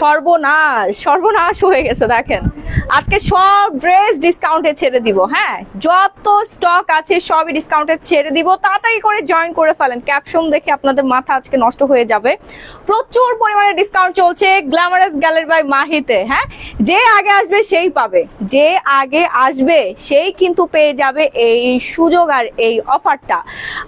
সর্বনাশ সর্বনাশ হয়ে গেছে। দেখেন আজকে সব ড্রেস ডিসকাউন্টে ছেড়ে দিব। হ্যাঁ, যত স্টক আছে সবই ডিসকাউন্টে ছেড়ে দিব। তাড়াতাড়ি করে জয়েন করে ফেলেন। ক্যাপশন দেখে আপনাদের মাথা আজকে নষ্ট হয়ে যাবে। প্রচুর পরিমাণে ডিসকাউন্ট চলছে গ্ল্যামারাস গ্যালারি বাই মাহিতে। হ্যাঁ, যে আগে আসবে সেই পাবে, যে আগে আসবে সেই কিন্তু পেয়ে যাবে এই সুযোগ আর এই অফারটা।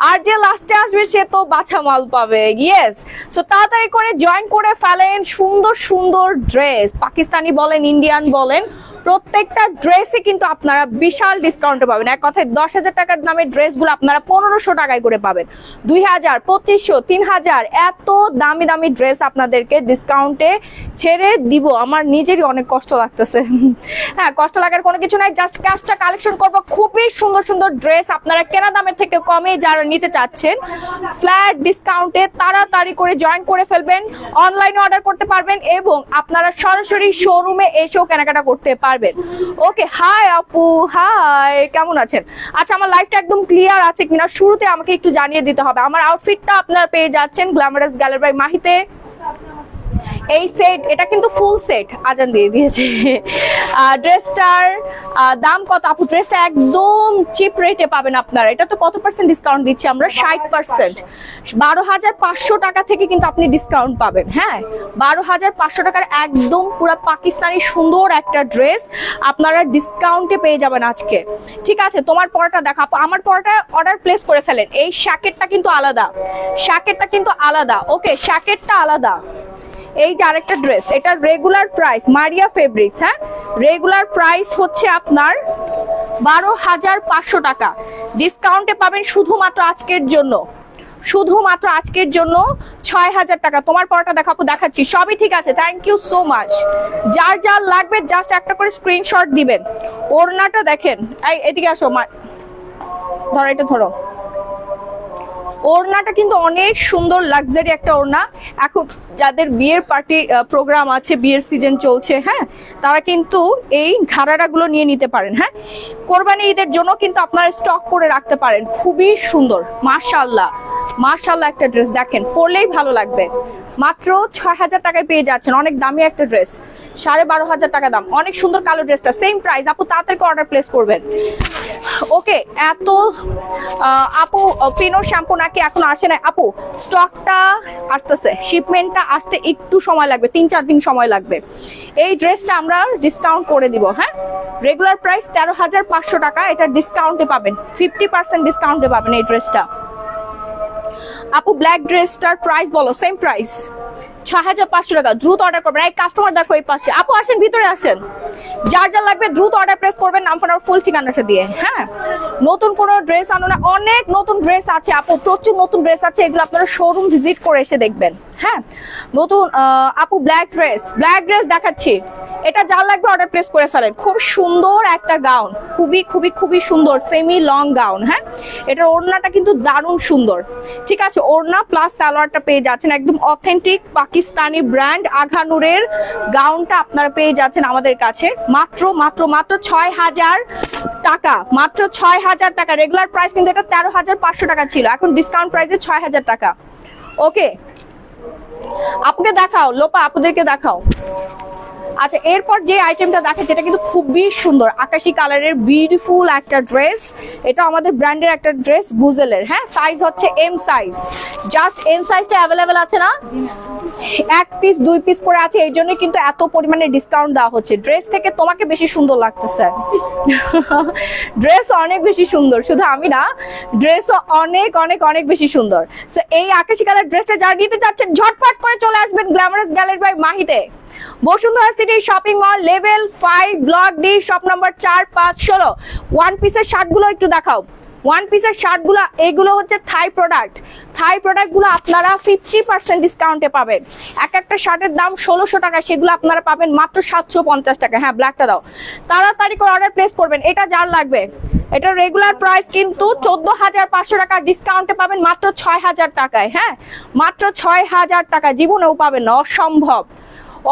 আর যে লাস্টে আসবে সে তো বাছা মাল পাবে। ইয়েস, সো তাড়াতাড়ি করে জয়েন করে ফেলেন। সুন্দর সুন্দর ড্রেস, পাকিস্তানি বলেন ইন্ডিয়ান বলেন, প্রত্যেকটা ড্রেসে কিন্তু আপনারা বিশাল ডিসকাউন্টে পাবেন। এক কথায় 10,000 টাকার দামের ড্রেসগুলো আপনারা 1500 টাকায় করে পাবেন। 2000, 2500, 3000 এত দামি দামি ড্রেস আপনাদেরকে ডিসকাউন্টে ছেড়ে দিব। আমার নিজেরই অনেক কষ্ট লাগতেছে। হ্যাঁ, কষ্ট লাগার কোনো কিছু নাই, জাস্ট ক্যাশটা কালেকশন করবো। খুবই সুন্দর সুন্দর ড্রেস আপনারা কেনা দামের থেকে কমে যারা নিতে চাচ্ছেন ফ্ল্যাট ডিসকাউন্টে তাড়াতাড়ি করে জয়েন করে ফেলবেন। অনলাইনে অর্ডার করতে পারবেন এবং আপনারা সরাসরি শোরুমে এসেও কেনাকাটা করতে পারবেন। ওকে, হাই আপু, হাই, কেমন আছেন? আচ্ছা, আমার লাইফটা একদম ক্লিয়ার আছে কিনা শুরুতে আমাকে একটু জানিয়ে দিতে হবে। আমার আউটফিটটা আপনারা পেয়ে যাচ্ছেন গ্ল্যামারাস গ্যালারি বাই মাহিতে। এই সেট, এটা কিন্তু ফুল সেট, আজান দিয়ে দিয়েছে। ড্রেসটার দাম কত আপু? ড্রেসটা একদম চিপ রেটে পাবেন আপনারা। এটা তো কত পার্সেন্ট ডিসকাউন্ট দিচ্ছি আমরা? 60%। 12,500 টাকা থেকে কিন্তু আপনি ডিসকাউন্ট পাবেন। হ্যাঁ, 12,500 টাকার একদম পুরো পাকিস্তানি সুন্দর একটা ড্রেস আপনারা ডিসকাউন্টে পেয়ে যাবেন আজকে। ঠিক আছে, তোমার পরটা দেখা আপু। আমার পরটা অর্ডার প্লেস করে ফেলেন। এই শ্যাকেটটা কিন্তু আলাদা, শ্যাকেটটা কিন্তু আলাদা। ওকে, শ্যাকেটটা আলাদা। এই যে আরেকটা ড্রেস, এটা রেগুলার প্রাইস মারিয়া ফেব্রিক্স। হ্যাঁ, রেগুলার প্রাইস হচ্ছে আপনার 12,500 টাকা। ডিসকাউন্টে পাবেন শুধুমাত্র আজকের জন্য, শুধুমাত্র আজকের জন্য 6,000 টাকা। তোমার পরটা দেখাবো, দেখাচ্ছি। সবই ঠিক আছে, থ্যাংক ইউ সো মাচ। যার যার লাগবে জাস্ট একটা করে স্ক্রিনশট দিবেন। ওড়নাটা দেখেন, এই এদিকে আসো, ধরো এটা ধরো। ওড়নাটা কিন্তু অনেক সুন্দর লাক্সারি একটা ওড়না। এখন যাদের বিয়ের পার্টি প্রোগ্রাম আছে, বিয়ের সিজন চলছে, হ্যাঁ, তারা কিন্তু এই ঘাড়ারাগুলো নিয়ে নিতে পারেন। হ্যাঁ, কোরবানি ঈদের জন্য কিন্তু আপনারা স্টক করে রাখতে পারেন। খুবই সুন্দর, মাশাআল্লাহ মাশাআল্লাহ একটা ড্রেস। দেখেন, পরলেই ভালো লাগবে। মাত্র 6,000 টাকায় পেয়ে যাচ্ছেন। অনেক দামি একটা ড্রেস, 12,500 টাকা দাম। অনেক সুন্দর কালো ড্রেসটা, সেম প্রাইস। আপু তাড়াতাড়ি অর্ডার প্লেস করবেন। ওকে, এত আপু ফিনো শ্যাম্পু নাকি এখন আসে না? আপু স্টকটা আসতেছে, শিপমেন্টটা আসতে একটু সময় লাগবে, 3-4 দিন সময় লাগবে। এই ড্রেসটা আমরা ডিসকাউন্ট করে দিব। হ্যাঁ, রেগুলার প্রাইস 13,500 টাকা, এটা ডিসকাউন্টে পাবেন, 50% ডিসকাউন্টে পাবেন এই ড্রেসটা। আপু ব্ল্যাক ড্রেসটার প্রাইস বলো। সেম প্রাইস, 6,500 টাকা। দ্রুত অর্ডার করবেন। এই কাস্টমার দেখো এই পাশে। আপু আসেন, ভিতরে আসেন। যার যার লাগবে দ্রুত অর্ডার প্লেস করবেন, নাম ফোন আর ফুল ঠিকানাটা দিয়ে। হ্যাঁ, নতুন কোনো ড্রেস আনো না, অনেক নতুন ড্রেস আছে আপু, প্রচুর নতুন ড্রেস আছে। এগুলো আপনারা শোরুম ভিজিট করে এসে দেখবেন। হ্যাঁ, নতুন আপু ব্ল্যাক ড্রেস, ব্ল্যাক ড্রেস দেখাচ্ছি। এটা যার লাগবে অর্ডার প্লেস করে ফেলেন। খুব সুন্দর একটা গাউন, খুবই খুবই খুবই সুন্দর, সেমি লং গাউন। হ্যাঁ, এটার ওড়নাটা কিন্তু দারুণ সুন্দর। ঠিক আছে, ওড়না প্লাস সালোয়ারটা পেয়ে যাচ্ছেন একদম অথেন্টিক পাকিস্তানি ব্র্যান্ড আঘানুরের গাউনটা আপনারা পেয়ে যাচ্ছেন আমাদের কাছে মাত্র মাত্র মাত্র 6,000 টাকা। মাত্র 6,000 টাকা। রেগুলার প্রাইস কিন্তু এটা 13,500 টাকা ছিল, এখন ডিসকাউন্ট প্রাইসে 6,000 টাকা। ওকে, আপনাকে দেখাও লোপা, আপনাদেরকে দেখাও। আচ্ছা, এরপর যে আইটেমটা দেখাচ্ছে এটা কিন্তু খুবই সুন্দর, আকাশি কালারের বিউটিফুল একটা ড্রেস। এটা আমাদের ব্র্যান্ডের একটা ড্রেস, গুজেলের। হ্যাঁ, সাইজ হচ্ছে এম সাইজ। জাস্ট এম সাইজটা অ্যাভেলেবেল আছে না? 1 পিস 2 পিস করে আছে, এই জন্যই কিন্তু এত পরিমাণে ডিসকাউন্ট দেওয়া হচ্ছে। ড্রেস থেকে তোমাকে বেশি সুন্দর লাগতেছে। ড্রেস অনেক বেশি সুন্দর, শুধু আমি না, ড্রেসও অনেক অনেক অনেক বেশি সুন্দর। সো এই আকাশি কালার ড্রেসটা যারা নিতে চাচ্ছেন ঝটপট করে চলে আসবেন গ্ল্যামারাস গ্যালারি বাই মাহিতে, Bashundhara city shopping mall, level 5, block D, shop number 4, 5, 16। One পিসের শার্টগুলো একটু দেখাও। ওয়ান পিসের শার্টগুলো এগুলো হচ্ছে থাই প্রোডাক্ট। থাই প্রোডাক্টগুলো আপনারা 50% ডিসকাউন্টে পাবেন। এক একটা শার্টের দাম 1,600 টাকা, সেগুলো আপনারা পাবেন মাত্র 750 টাকা। হ্যাঁ, ব্ল্যাকটা দাও, তাড়াতাড়ি করে অর্ডার প্লেস করবেন। এটা যার লাগবে, এটা রেগুলার প্রাইস কিন্তু 14,500 টাকা, ডিসকাউন্টে পাবেন মাত্র 6,000 টাকায়। হ্যাঁ, মাত্র 6,000 টাকা। জীবনেও পাবেন না, অসম্ভব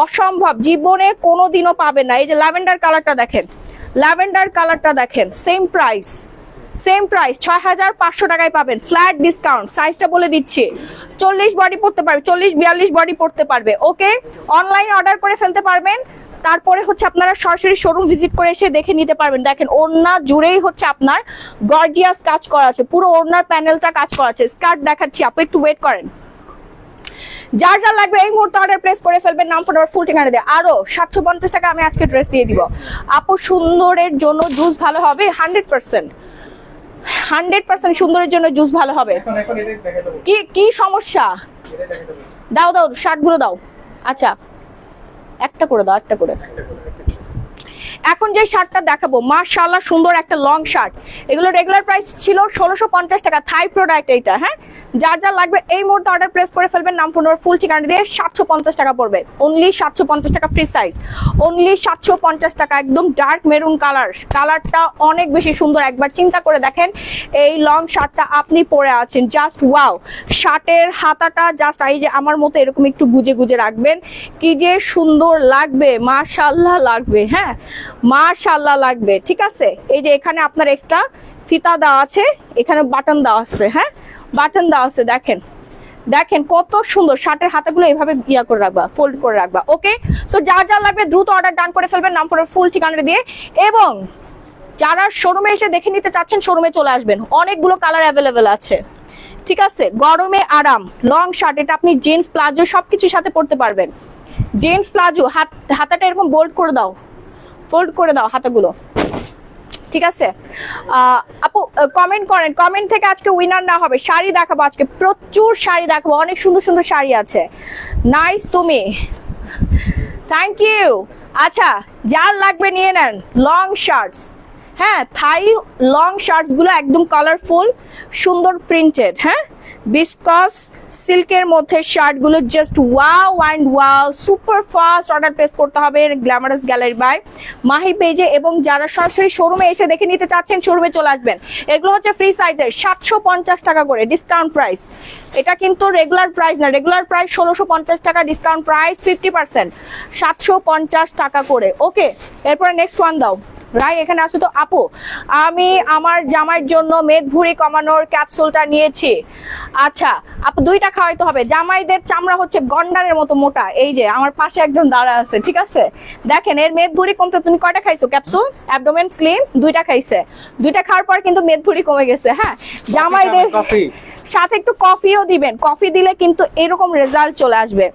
অসম্ভব, জীবনে কোনোদিনও পাবেন না। এই যে ল্যাভেন্ডার কালারটা দেখেন, ল্যাভেন্ডার কালারটা দেখেন, সেম প্রাইস, সেম প্রাইস 6500 টাকায় পাবেন, ফ্ল্যাট ডিসকাউন্ট। সাইজটা বলে দিচ্ছি, 40 বডি পড়তে পারবে, 40-42 বডি পড়তে পারবে। ওকে, অনলাইনে অর্ডার করে ফেলতে পারবেন, তারপরে হচ্ছে আপনারা সরাসরি শোরুম ভিজিট করে এসে দেখে নিতে পারবেন। দেখেন ওড়না জুড়েই হচ্ছে আপনার গর্জিয়াস কাজ করা আছে, পুরো ওড়নার প্যানেলটা কাজ করা আছে। স্কার্ট দেখাচ্ছি, আপু একটু ওয়েট করেন। যার যার লাগবে এই মুহূর্তে অর্ডার প্লেস করে ফেলবেন, নাম ফোন নাম্বার ফুল ঠিকানা দিয়ে। আরো 750 টাকা আমি আজকে ড্রেস দিয়ে দিব আপু। সুন্দরের জন্য জুস ভালো হবে 100%, সুন্দরের জন্য জুস ভালো হবে। কি কি সমস্যা? দাও দাও শার্টগুলো দাও। আচ্ছা একটা করে দাও, একটা করে। এখন যে শার্টটা দেখাবো মাশাআল্লাহ সুন্দর একটা লং শার্ট, এগুলো রেগুলার প্রাইস ছিল 1650 টাকা, থাই প্রোডাক্ট এইটা। হ্যাঁ, যার যার লাগবে এই মুহূর্তে অর্ডার প্লেস করে ফেলবেন, নাম ফোন নাম্বার ফুল ঠিকানা দিয়ে। 750 টাকা পড়বে, অনলি 750 টাকা, ফ্রি সাইজ, অনলি 750 টাকা। একদম ডার্ক মেরুন কালার, কালারটা অনেক বেশি সুন্দর। একবার চিন্তা করে দেখেন এই লং শার্টটা আপনি পরে আছেন, জাস্ট ওয়াও। শার্টের হাতাটা জাস্ট এই যে আমার মতো এরকম একটু গুজে গুজে রাখবেন, কি যে সুন্দর লাগবে, মাশাআল্লাহ লাগবে। হ্যাঁ মাশাআল্লাহ লাগবে, ঠিক আছে। এই যে এখানে আপনার এক্সট্রা ফিতা দেওয়া আছে, এখানে বাটন দেওয়া আছে। হ্যাঁ, বাটন দেওয়া আছে, দেখেন দেখেন কত সুন্দর। শার্টের হাতাগুলো এইভাবে ইয়া করে রাখবা, ফোল্ড করে রাখবা। ওকে, সো যার যা লাগবে দ্রুত অর্ডার ডান করে ফেলবেন, নাম ফোন ফুল ঠিকানা দিয়ে। এবং যারা শোরুমে এসে দেখে নিতে চাচ্ছেন শোরুমে চলে আসবেন, অনেকগুলো কালার অ্যাভেলেবেল আছে, ঠিক আছে। গরমে আরাম লং শার্ট, এটা আপনি জিন্স প্লাজো সবকিছুর সাথে পরতে পারবেন। জিন্স প্লাজো, হাতাটা এরকম বোল্ড করে দাও, ফোল্ড করে দাও হাতাগুলো, ঠিক আছে। আপু কমেন্ট করেন, কমেন্ট থেকে আজকে উইনার না হবে। শাড়ি দেখাবো আজকে, প্রচুর শাড়ি দেখাবো, অনেক সুন্দর সুন্দর শাড়ি আছে। নাইস তুমি, থ্যাংক ইউ। আচ্ছা যার লাগবে নিয়ে নেন লং শার্টস। হ্যাঁ, থাই লং শার্টস গুলো একদম কালারফুল, সুন্দর প্রিন্টেড। হ্যাঁ, বিসকস সিল্কের মধ্যে শার্টগুলো just wow and wow, super fast order place করতে হবে গ্ল্যামারাস গ্যালারি বাই মাহি পেজে। এবং যারা সরাসরি শোরুমে এসে দেখে নিতে চাচ্ছেন শোরুমে চলে আসবেন। এগুলো হচ্ছে ফ্রি সাইজের, 750 টাকা করে ডিসকাউন্ট প্রাইস। এটা কিন্তু রেগুলার প্রাইস না, রেগুলার প্রাইস 1650 টাকা, ডিসকাউন্ট প্রাইস 50%, 750 টাকা করে। ওকে, এরপরে নেক্সট ওয়ান দাও। রাই এখানে আসো তো। আপু আমি আমার জামাইয়ের জন্য মেদ ভুঁড়ি কমানোর ক্যাপসুলটা নিয়েছি। আচ্ছা আপু দুইটা খাওয়াইতে হবে, জামাইদের চামড়া হচ্ছে গন্ডারের মতো মোটা। এই যে আমার পাশে একজন দাঁড়া আছে, ঠিক আছে। দেখেন এর মেদ ভুঁড়ি কমতে তুমি কয়টা খাইছো ক্যাপসুল? অ্যাবডোমেন স্লিম দুইটা খাইছে, দুইটা খাওয়ার পর কিন্তু মেদ ভুঁড়ি কমে গেছে। হ্যাঁ, জামাইদের সাথে একটু কফিও দিবেন, কফি দিলে কিন্তু এরকম রেজাল্ট চলে আসবে,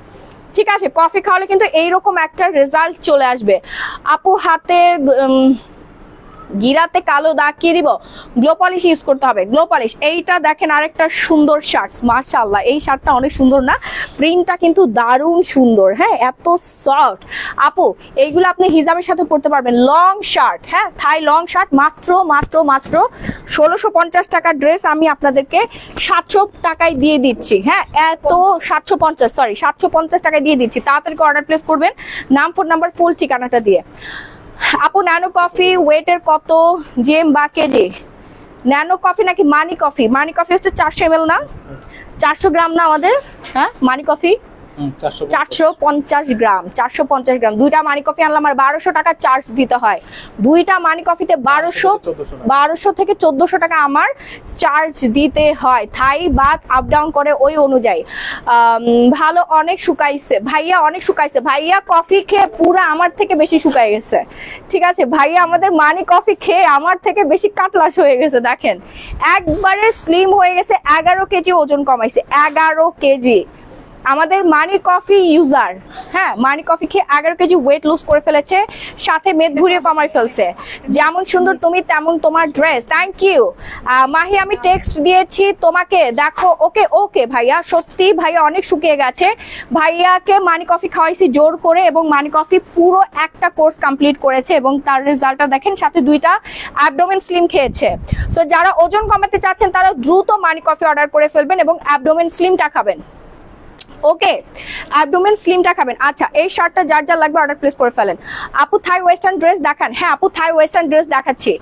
ঠিক আছে। কফি খাওয়ালে কিন্তু এইরকম একটা রেজাল্ট চলে আসবে। আপু হাতের গিরাতে কালো দাগ কি দিব? গ্লো পলিশ ইউজ করতে হবে, গ্লো পলিশ। এইটা দেখেন আরেকটা সুন্দর শার্ট, মাশাআল্লাহ এই শার্টটা অনেক সুন্দর না? প্রিন্টটা কিন্তু দারুণ সুন্দর। হ্যাঁ, এত সফট। আপু এইগুলো আপনি হিজাবের সাথে পরতে পারবেন, লং শার্ট। হ্যাঁ, থাই লং শার্ট, মাত্র মাত্র মাত্র 1650 টাকার ড্রেস আমি আপনাদেরকে 700 টাকায় দিয়ে দিচ্ছি। হ্যাঁ, এত 750 টাকায় দিয়ে দিচ্ছি। তাড়াতাড়ি অর্ডার প্লেস করবেন, নাম ফোন নাম্বার ফুল ঠিকানাটা দিয়ে। আপু ন্যানো কফি ওয়েটের কত জেম বা কেজি? ন্যানো কফি নাকি মানি কফি? মানি কফি হচ্ছে 400 ml না, 400 গ্রাম না আমাদের। হ্যাঁ, মানি কফি 450 গ্রাম, 450 গ্রাম। দুইটা মানি কফি আনলাম আর 1200 টাকা চার্জ দিতে হয়। দুইটা মানি কফিতে 1200 থেকে 1400 টাকা আমার চার্জ দিতে হয়। থাই বাদ আপ ডাউন করে ওই অনুযায়ী। ভালো, অনেক শুকাইছে ভাইয়া, অনেক শুকাইছে ভাইয়া। কফি খেয়ে পুরো আমার থেকে বেশি শুকাই গেছে, ঠিক আছে ভাইয়া। আমাদের মানি কফি খেয়ে আমার থেকে বেশি কাটলাস হয়ে গেছে। দেখেন একবারে স্লিম হয়ে গেছে, 11 কেজি ওজন কমাইছে, 11 কেজি আমাদের মানি কফি ইউজার। হ্যাঁ, মানি কফি খেয়ে 11 কেজি ওয়েট লুজ করে ফেলেছে, সাথে মেদ ভুঁড়িয়ে কমাই ফেলছে। যেমন সুন্দর তুমি তেমন তোমার ড্রেস। থ্যাংক ইউ মাহি, আমি টেক্সট দিয়েছি তোমাকে, দেখো। ওকে ওকে ভাইয়া, সত্যি ভাইয়া অনেক শুকিয়ে গেছে। ভাইয়াকে মানি কফি খাওয়াইছি জোর করে, এবং মানি কফি পুরো একটা কোর্স কমপ্লিট করেছে এবং তার রেজাল্টটা দেখেন, সাথে দুইটা অ্যাবডোমেন স্লিম খেয়েছে। সো যারা ওজন কমাতে চাচ্ছেন তারা দ্রুত মানি কফি অর্ডার করে ফেলবেন এবং অ্যাবডোমেন স্লিমটা খাবেন। ওকে, অ্যাবডোমেন স্লিমটা খাবেন। আচ্ছা, এই শার্টটা যার যার লাগবে অর্ডার প্লেস করে ফেলেন। আপু থাই ওয়েস্টার্ন ড্রেস দেখান। হ্যাঁ আপু, থাই ওয়েস্টার্ন ড্রেস দেখাচ্ছি।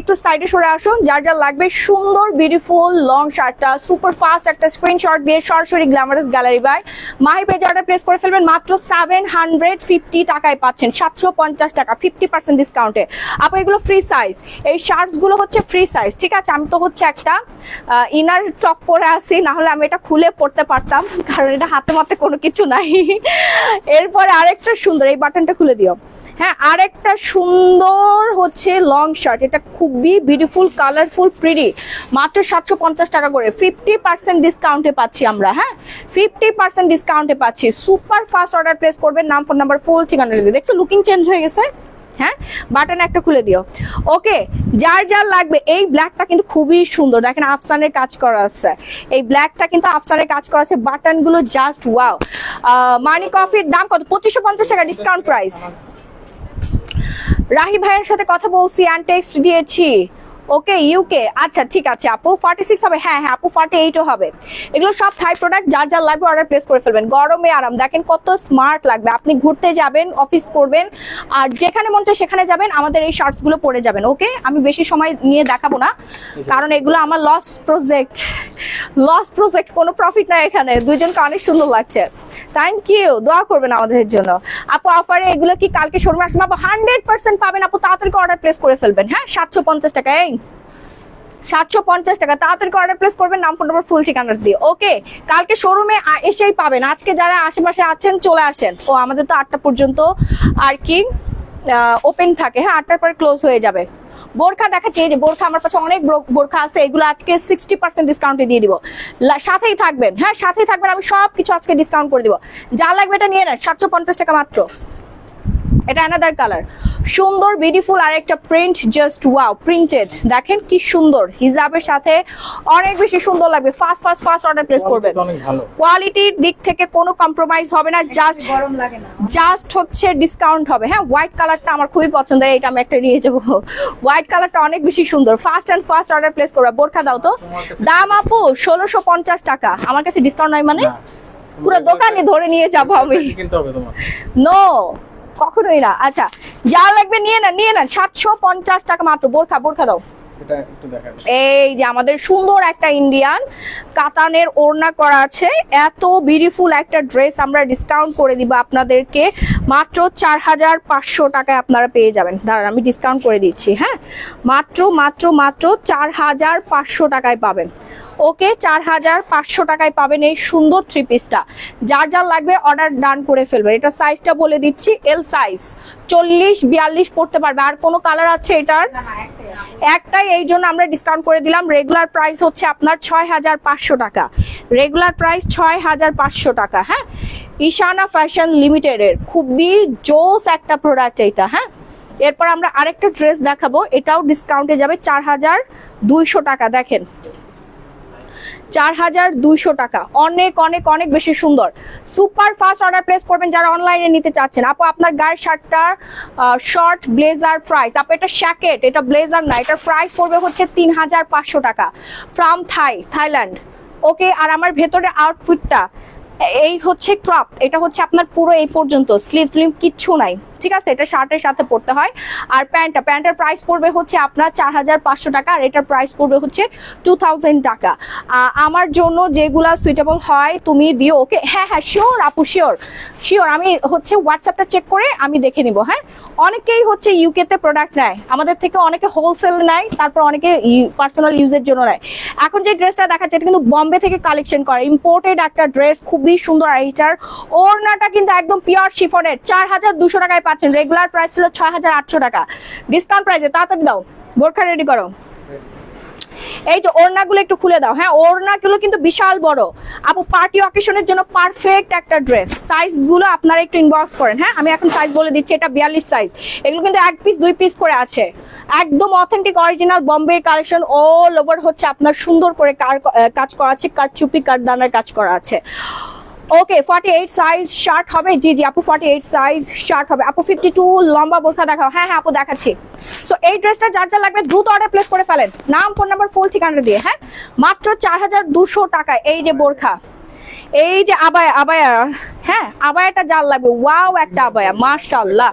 একটু সাইডে সরে আসুন। যার যার লাগবে সুন্দর বিউটিফুল লং শার্টটা, সুপার ফাস্ট একটা স্ক্রিনশট দিয়ে সরাসরি গ্ল্যামারাস গ্যালারি বাই মাহি পেজে অর্ডার প্লেস করে ফেলবেন। মাত্র 750 টাকায় পাচ্ছেন, 750 টাকা, 50% ডিসকাউন্টে। আপু এগুলো ফ্রি সাইজ, এই শার্টস গুলো হচ্ছে ফ্রি সাইজ, ঠিক আছে? আমি তো হচ্ছে একটা ইনার টপ পরে আসি, না হলে আমি এটা খুলে পড়তে পারতাম, কারণ এটা হাতে মাতে কোনো কিছু নাই। এরপরে আরেকটা সুন্দর, এই বাটনটা খুলে দিও। হ্যাঁ, আরেকটা সুন্দর হচ্ছে লং শার্ট, এটা খুবই বিউটিফুল, কালারফুল, প্রিটি, মাত্র 750 টাকা করে, 50% ডিসকাউন্টে পাচ্ছি আমরা। হ্যাঁ, 50% ডিসকাউন্টে পাচ্ছি। সুপার ফাস্ট অর্ডার প্লেস করবেন, নাম, ফোন নাম্বার, ফুল ঠিকানা দিয়ে। দেখছো লুকিং চেঞ্জ হয়ে গেছে? হ্যাঁ, বাটন একটা খুলে দিও। ওকে, যার যার লাগবে। এই ব্ল্যাকটা কিন্তু খুবই সুন্দর, দেখেন আফসানের কাজ করা আছে, এই ব্ল্যাকটা কিন্তু আফসানের কাজ করা আছে, বাটনগুলো জাস্ট ওয়াও। মানি কফির দাম কত? 2550 টাকা ডিসকাউন্ট প্রাইস। রাহি ভাইয়ের সাথে কথা বলছি অ্যান্ড টেক্সট দিয়েছি। ওকে, ইউকে, আচ্ছা ঠিক আছে আপু। 46 হবে? হ্যাঁ হ্যাঁ আপু, 48ও হবে। এগুলো সব থাই প্রোডাক্ট, যার যার লাগবে অর্ডার প্লেস করে ফেলবেন। গরমে আরাম, দেখেন কত স্মার্ট লাগবে। আপনি ঘুরতে যাবেন, অফিস করবেন, আর যেখানে মন চায় সেখানে যাবেন, আমাদের এই শার্টস গুলো পরে যাবেন। ওকে, আমি বেশি সময় নিয়ে দেখাবো না, কারণ এগুলো আমার লস প্রজেক্ট, কোনো প্রফিট নাই এখানে। দুইজনকে অনেক সুন্দর লাগছে, থ্যাংক ইউ, দোয়া করবেন আমাদের জন্য। আপু অফারে এগুলো কি কালকে শোরুমে আসবে? আপু 100% পাবেন আপু, তাড়াতাড়ি অর্ডার প্লেস করে ফেলবেন। হ্যাঁ, 750 টাকা, এই 750 টাকা, তাড়াতাড়ি অর্ডার প্লেস করবেন, নাম, ফোন নাম্বার, ফুল ঠিকানা দিয়ে। ওকে, কালকে শোরুমে এসেই পাবেন। আজকে যারা আশেপাশে আছেন চলে আসেন। ও আমাদের তো 8টা পর্যন্ত আর কি ওপেন থাকে। হ্যাঁ, 8টার পরে ক্লোজ হয়ে যাবে। বোরখা দেখাচ্ছি, এই যে বোরখা আমার কাছে অনেক বোরখা আছে, এগুলো আজকে 60% ডিসকাউন্টে দিয়ে দিব। সাথেই থাকবেন, হ্যাঁ সাথেই থাকবেন, আমি সব কিছু আজকে ডিসকাউন্ট করে দিব। যা লাগবে এটা নিয়ে নেন, 750 টাকা মাত্র। এটা অ্যানাদার কালার, সুন্দর বিউটিফুল, আর একটা প্রিন্ট জাস্ট ওয়াও, প্রিন্টেড, দেখেন কি সুন্দর, হিজাবের সাথে অনেক বেশি সুন্দর লাগবে। ফাস্ট অর্ডার প্লেস করবেন। কোয়ালিটির দিক থেকে কোনো কম্প্রোমাইজ হবে না, জাস্ট গরম লাগে না, জাস্ট হচ্ছে ডিসকাউন্ট হবে। হ্যাঁ, হোয়াইট কালারটা আমার খুবই পছন্দের, এটা আমি একটা নিয়ে যাবো। হোয়াইট কালারটা অনেক বেশি সুন্দর। ফাস্ট অর্ডার প্লেস করবে। বোরখা দাও তো, দাম আপু 1650 টাকা। আমার কাছে ডিসকাউন্ট নাই মানে পুরো দোকানে ধরে নিয়ে যাবো আমি। নো, কখনোই না। আচ্ছা, যা লাগবে নিয়ে নেন 750 টাকা মাত্র। বোরখা দাও। এই যে আমাদের সুন্দর একটা ইন্ডিয়ান কাতানের ওড়না করা আছে, এত বিউটিফুল একটা ড্রেস আমরা ডিসকাউন্ট করে দিব আপনাদেরকে, মাত্র 4500 টাকায় আপনারা পেয়ে যাবেন। দাঁড়ান আমি ডিসকাউন্ট করে দিচ্ছি। হ্যাঁ, মাত্র 4500 টাকায় পাবেন। ওকে, 4500 টাকায় পাবেন এই সুন্দর থ্রি পিসটা। যার যার লাগবে অর্ডার ডান করে ফেলবেন। এটা সাইজটা বলে দিচ্ছি, এল সাইজ, 40-42 পড়তে পারবে। আর কোনো কালার আছে এটার? একটাই, এই জন্য আমরা ডিসকাউন্ট করে দিলাম। রেগুলার প্রাইস হচ্ছে আপনার 6500 টাকা, রেগুলার প্রাইস 6500 টাকা। হ্যাঁ, ইশানা ফ্যাশন লিমিটেডের খুবই জোস একটা প্রোডাক্ট এইটা। হ্যাঁ, এরপর আমরা আরেকটা ড্রেস দেখাবো, এটাও ডিসকাউন্টে যাবে 4200 টাকা। দেখেন 4200 টাকা, অনেক অনেক অনেক বেশি সুন্দর। সুপার ফাস্ট অর্ডার প্লেস করবেন যারা অনলাইনে নিতে চাচ্ছেন। আপু আপনার গায়ের শার্টটা শর্ট ব্লেজার প্রাইস, আপু এটা শ্যাকেট, এটা ব্লেজার না, এটার প্রাইস পড়বে হচ্ছে 3500 টাকা, ফ্রম থাইল্যান্ড। ওকে, আর আমার ভেতরে আউটফিটটা এই হচ্ছে ক্রপ, এটা হচ্ছে আপনার পুরো এই পর্যন্ত, স্লিভ কিচ্ছু নাই, ঠিক আছে? এটা শার্টের সাথে পড়তে হয়। আর প্যান্টের প্রাইস পড়বে হচ্ছে আপনার 4500 টাকা, আর এটার প্রাইস পড়বে হচ্ছে 2000 টাকা। আমার জন্য যেগুলা সুইটেবল হয় তুমি দিও। ওকে, হ্যাঁ শিওর আপু, শিওর আমি হচ্ছে হোয়াটসঅ্যাপটা চেক করে আমি দেখে নিব। হ্যাঁ, অনেকেই হচ্ছে ইউকেতে প্রোডাক্ট নেয় আমাদের থেকে, অনেকে হোলসেল নেয়, তারপর অনেকে পার্সোনাল ইউজের জন্য নেয়। এখন যে ড্রেসটা দেখাচ্ছে এটা কিন্তু বম্বে থেকে কালেকশন করে, ইম্পোর্টেড একটা ড্রেস, খুবই সুন্দর। আর এইটার ওড়নাটা কিন্তু একদম পিওর শিফনের, 4200 টাকায় পাচ্ছেন। রেগুলার প্রাইস ছিল 6800 টাকা, ডিসকাউন্ট প্রাইসে। তাড়াতাড়ি দাও, বোরখা রেডি করো। এই যে ওড়নাগুলো একটু খুলে দাও। হ্যাঁ, ওড়নাগুলো কিন্তু বিশাল বড় আপু, পার্টি অকেশনের জন্য পারফেক্ট একটা ড্রেস। সাইজগুলো আপনারা একটু ইনবক্স করেন। হ্যাঁ, আমি এখন সাইজ বলে দিচ্ছি, এটা 42 সাইজ। এগুলো কিন্তু 1 পিস 2 পিস করে আছে, একদম অথেন্টিক অরিজিনাল বম্বের কালেকশন। অল ওভার হচ্ছে আপনার সুন্দর করে কাজ করা আছে, কারচুপি কারদানার কাজ করা আছে। ওকে, 48 সাইজ শার্ট হবে। জি আপু, 48 সাইজ শার্ট হবে। আপু 52 লম্বা বোরখা দেখাও। হ্যাঁ আপু দেখাচ্ছি। সো এই ড্রেসটা যার যা লাগবে দ্রুত অর্ডার প্লেস করে ফেলেন, নাম, ফোন নাম্বার, ফুল ঠিকানা দিয়ে। হ্যাঁ, মাত্র 4200 টাকায় এই যে বোরখা, এই যে আবায়া আবায়া, হ্যাঁ আবায়াটা যার লাগবে, ওয়াও একটা আবায়া মাশাআল্লাহ,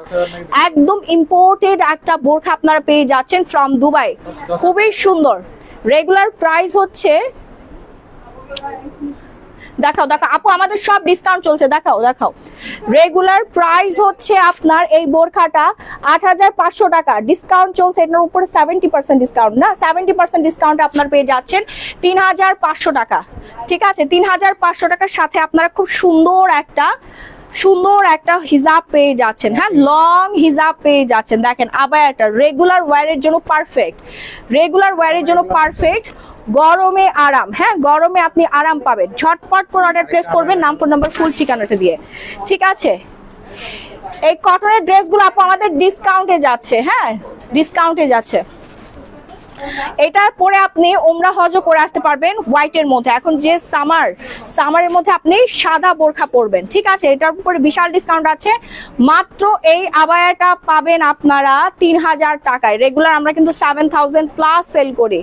একদম ইম্পোর্টেড একটা বোরখা আপনারা পেয়ে যাচ্ছেন ফ্রম দুবাই, খুবই সুন্দর। রেগুলার প্রাইস হচ্ছে, দেখাও দেখাও আপু, আমাদের সব ডিসকাউন্ট চলছে, দেখাও দেখাও। রেগুলার প্রাইস হচ্ছে আপনার এই বোরখাটা 8,500 টাকা, ডিসকাউন্ট চলছে এটার উপরে 70% ডিসকাউন্ট, না 70% ডিসকাউন্ট আপনার পেয়ে যাচ্ছেন 3,500 টাকা। ঠিক আছে, 3,500 টাকার সাথে আপনারা খুব সুন্দর একটা হিজাব পেয়ে যাচ্ছেন, হ্যাঁ লং হিজাব পেয়ে যাচ্ছেন। দেখেন আবায়াটা রেগুলার ওয়্যারের জন্য পারফেক্ট, রেগুলার ওয়্যারের জন্য পারফেক্ট, গরমে আরাম, হ্যাঁ গরমে আপনি আরাম পাবেন। ঝটপট করে অর্ডার প্লেস করবেন নাম ফোন নাম্বার ফুল ঠিকানাটা দিয়ে। ঠিক আছে, এই কটনের ড্রেসগুলো আপু আমাদের ডিসকাউন্টে যাচ্ছে, হ্যাঁ ডিসকাউন্টে যাচ্ছে। এটা পরে আপনি ওমরা হজও করে আসতে পারবেন হোয়াইটের মধ্যে। এখন যে সামারের মধ্যে আপনি সাদা বোরখা পরবেন। ঠিক আছে, এটার উপরে বিশাল ডিসকাউন্ট আছে। মাত্র এই আবায়াটা পাবেন আপনারা 3,000 টাকায়। রেগুলার আমরা কিন্তু 7,000 প্লাস সেল করি।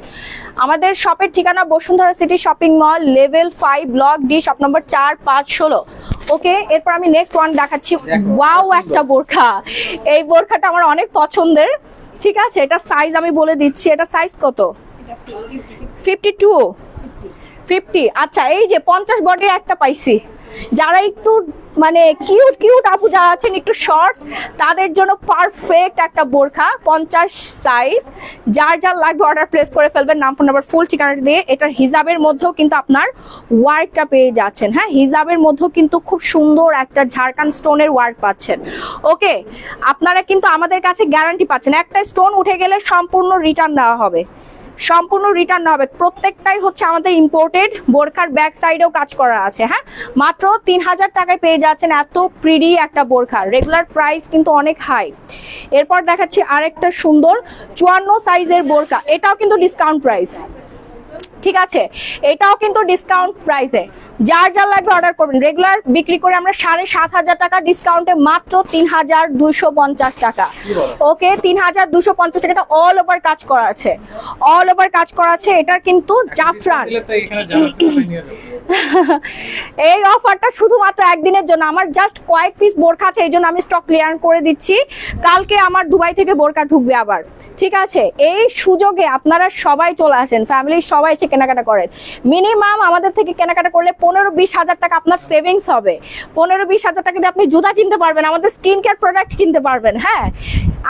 আমাদের শপের ঠিকানা Bashundhara city shopping mall, level 5, block D, shop number 4, 5, 16। ওকে, এরপর আমি নেক্সট ওয়ান দেখাচ্ছি। ওয়াও একটা বোরখা, এই বোরখাটা আমার অনেক পছন্দের। ঠিক আছে, এটা সাইজ আমি বলে দিচ্ছি, এটা সাইজ কত? 52, 50। আচ্ছা, এই যে 50 বডির একটা পাইছি। যারা একটু মানে কিউট কিউট আপু যারা আছেন, একটু শর্টস, তাদের জন্য পারফেক্ট একটা বোরখা 50 সাইজ। যার যার লাগবে অর্ডার প্লেস করে ফেলবেন নাম ফোন নাম্বার ফুল ঠিকানাটা দিয়ে। এটার হিজাবের মধ্যেও কিন্তু আপনার ওয়ার্কটা পেয়ে যাচ্ছেন, হ্যাঁ হিজাবের মধ্যেও কিন্তু খুব সুন্দর একটা ঝাড়খান্ড স্টোনের ওয়ার্ক পাচ্ছেন। ওকে, আপনারা কিন্তু আমাদের কাছে গ্যারান্টি পাচ্ছেন, একটা স্টোন উঠে গেলে সম্পূর্ণ রিটার্ন দেওয়া হবে, সম্পূর্ণ রিটার্ন হবে। প্রত্যেকটাই হচ্ছে আমাদের ইম্পোর্টেড। বোরখার ব্যাক সাইডেও কাজ করা আছে, হ্যাঁ মাত্র 3,000 টাকায় পেয়ে যাচ্ছেন এত প্রিটি একটা বোরখা। রেগুলার প্রাইস কিন্তু অনেক হাই। এরপর দেখাচ্ছি আরেকটা সুন্দর 54 সাইজের বোরখা, এটাও কিন্তু ডিসকাউন্ট প্রাইস। ঠিক আছে, এটাও কিন্তু ডিসকাউন্ট প্রাইসে। যার যার লাগবে অর্ডার করবেন। রেগুলার বিক্রি করে আমরা 7,500 টাকা, ডিসকাউন্টে মাত্র 3,250 টাকা। ওকে, 3,250 টাকাটা অল ওভার কাজ করা আছে, অল ওভার কাজ করা আছে। এটার কিন্তু জাফরান এই অফারটা শুধুমাত্র একদিনের জন্য। আমার জাস্ট কয়েক পিস বোরখা আছে, এই জন্য আমি স্টক ক্লিয়ার করে দিচ্ছি। কালকে আমার দুবাই থেকে বোরখা ঢুকবে আবার। ঠিক আছে, এই সুযোগে আপনারা সবাই চলে আসেন, ফ্যামিলির সবাই এসে কেনাকাটা করেন। মিনিমাম আমাদের থেকে কেনাকাটা করলে 15-20 হাজার টাকা আপনার সেভিংস হবে। 15-20 হাজার টাকা দিয়ে আপনি জুতা কিনতে পারবেন, আমাদের স্কিন কেয়ার প্রোডাক্ট কিনতে পারবেন। হ্যাঁ,